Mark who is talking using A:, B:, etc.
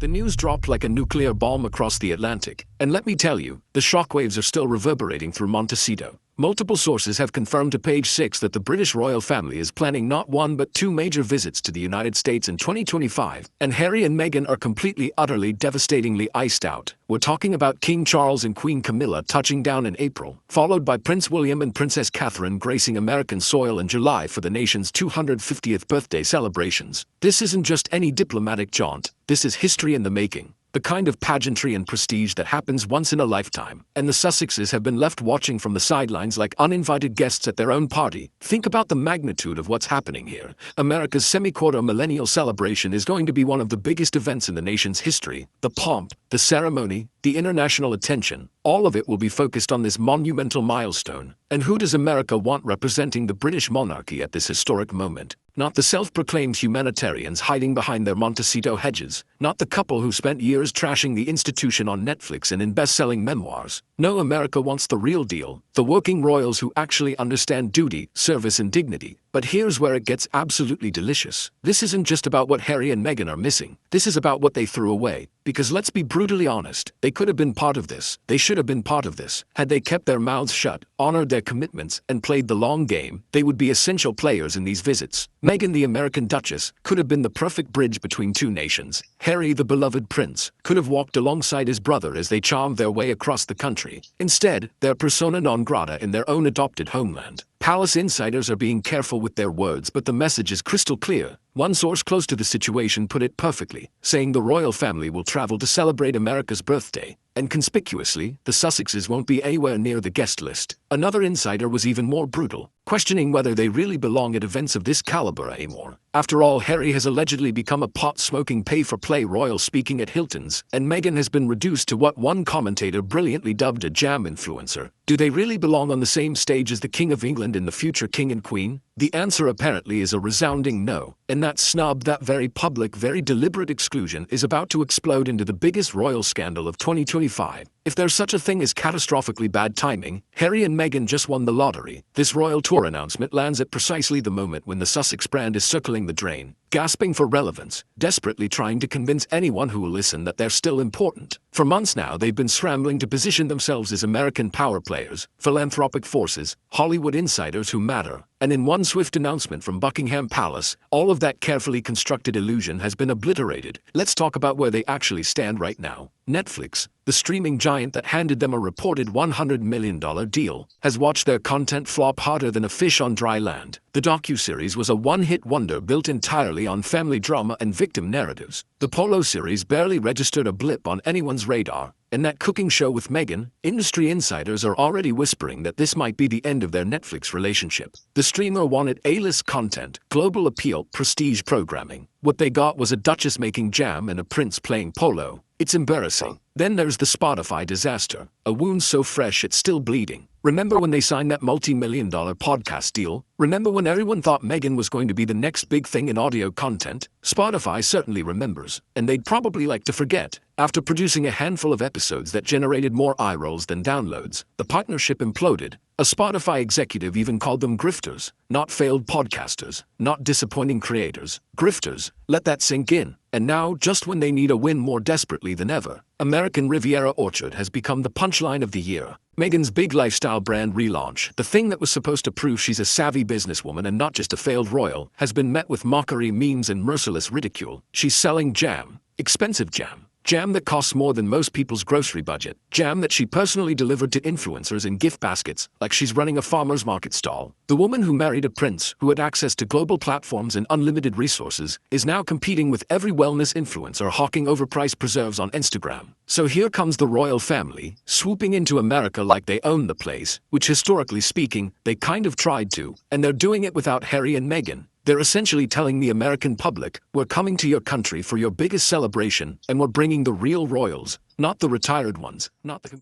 A: The news dropped like a nuclear bomb across the Atlantic, and let me tell you, the shockwaves are still reverberating through Montecito. Multiple sources have confirmed to Page 6 that the British royal family is planning not one but two major visits to the United States in 2025, and Harry and Meghan are completely, utterly, devastatingly iced out. We're talking about King Charles and Queen Camilla touching down in April, followed by Prince William and Princess Catherine gracing American soil in July for the nation's 250th birthday celebrations. This isn't just any diplomatic jaunt, this is history in the making. The kind of pageantry and prestige that happens once in a lifetime, and the Sussexes have been left watching from the sidelines like uninvited guests at their own party. Think about the magnitude of what's happening here. America's semi-quarter millennial celebration is going to be one of the biggest events in the nation's history. The pomp, the ceremony, the international attention, all of it will be focused on this monumental milestone. And who does America want representing the British monarchy at this historic moment? Not the self-proclaimed humanitarians hiding behind their Montecito hedges, not the couple who spent years trashing the institution on Netflix and in best-selling memoirs. No, America wants the real deal, the working royals who actually understand duty, service and dignity. But here's where it gets absolutely delicious. This isn't just about what Harry and Meghan are missing. This is about what they threw away. Because let's be brutally honest, they could have been part of this. They should have been part of this. Had they kept their mouths shut, honored their commitments, and played the long game, they would be essential players in these visits. Meghan, the American Duchess, could have been the perfect bridge between two nations. Harry, the beloved prince, could have walked alongside his brother as they charmed their way across the country. Instead, they're persona non grata in their own adopted homeland. Palace insiders are being careful with their words, but the message is crystal clear. One source close to the situation put it perfectly, saying the royal family will travel to celebrate America's birthday, and conspicuously, the Sussexes won't be anywhere near the guest list. Another insider was even more brutal, questioning whether they really belong at events of this caliber anymore. After all, Harry has allegedly become a pot-smoking pay-for-play royal speaking at Hilton's, and Meghan has been reduced to what one commentator brilliantly dubbed a jam influencer. Do they really belong on the same stage as the King of England and the future King and Queen? The answer apparently is a resounding no, and that snub, that very public, very deliberate exclusion is about to explode into the biggest royal scandal of 2025. If there's such a thing as catastrophically bad timing, Harry and Meghan just won the lottery. This royal tour announcement lands at precisely the moment when the Sussex brand is circling the drain, gasping for relevance, desperately trying to convince anyone who will listen that they're still important. For months now, they've been scrambling to position themselves as American power players, philanthropic forces, Hollywood insiders who matter. And in one swift announcement from Buckingham Palace, all of that carefully constructed illusion has been obliterated. Let's talk about where they actually stand right now. Netflix, the streaming giant that handed them a reported $100 million deal, has watched their content flop harder than a fish on dry land. The docuseries was a one-hit wonder built entirely on family drama and victim narratives. The Polo series barely registered a blip on anyone's radar. And that cooking show with Meghan, industry insiders are already whispering that this might be the end of their Netflix relationship. The streamer wanted A-list content, global appeal, prestige programming. What they got was a duchess making jam and a prince playing polo. It's embarrassing. Then there's the Spotify disaster, a wound so fresh it's still bleeding. Remember when they signed that multi-million-dollar podcast deal? Remember when everyone thought Meghan was going to be the next big thing in audio content? Spotify certainly remembers, and they'd probably like to forget. After producing a handful of episodes that generated more eye rolls than downloads, the partnership imploded. A Spotify executive even called them grifters, not failed podcasters, not disappointing creators, grifters. Let that sink in. And now, just when they need a win more desperately than ever, American Riviera Orchard has become the punchline of the year. Meghan's big lifestyle brand relaunch, the thing that was supposed to prove she's a savvy businesswoman and not just a failed royal, has been met with mockery, memes, and merciless ridicule. She's selling jam, expensive jam. Jam that costs more than most people's grocery budget. Jam that she personally delivered to influencers in gift baskets, like she's running a farmer's market stall. The woman who married a prince, who had access to global platforms and unlimited resources, is now competing with every wellness influencer hawking overpriced preserves on Instagram. So here comes the royal family, swooping into America like they own the place, which historically speaking, they kind of tried to, and they're doing it without Harry and Meghan. They're essentially telling the American public, we're coming to your country for your biggest celebration, and we're bringing the real royals, not the retired ones, not the